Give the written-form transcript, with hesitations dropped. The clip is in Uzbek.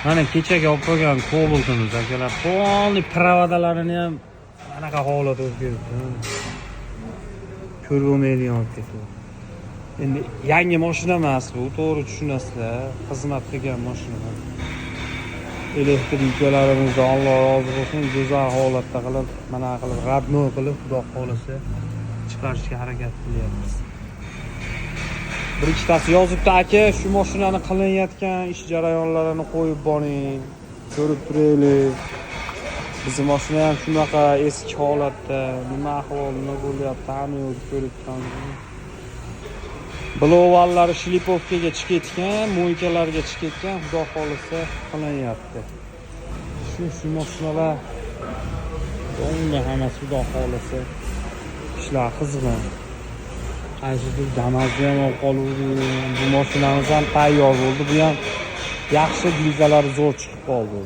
Mana kechaga olib qo'ygan Cobalt'imiz akalar. Polni pravadalarini ham anaqa holatda o'zgaribdi. Ko'rib bo'lmaydigan olib ketdi. Endi yangi mashina emas bu, to'g'ri tushunasizlar. Xizmat qilgan mashina. Elektrikalarimizni Alloh rozi bo'lsin, go'zal holatda qilib, mana qilib radno qilib, Xudo xolasa chiqarishga harakat qilyapmiz. Bir ikkitasi yozibdi, aka, shu mashinani qilinayotgan ish jarayonlarini qo'yib boring, ko'rib turaylik. Bizning mashina ham shunaqa eski holatda, nima ahvol, nima bo'lyapti, hamma o'zi ko'rib turamiz. Blovalari shlipovkaga chiqib ketgan, mo'ykalarga chiqib ketgan, Xudo xolasa qilinyapti. Shu mashinalar o'nga hammasi Xudo xolasa ishlar qizg'in. Qaysidir Damas'ni ham olib qoluvdi. Bu mashinamiz ham tayyor bo'ldi. Bu ham yaxshi, gilzalari zo'r chiqib qoldi.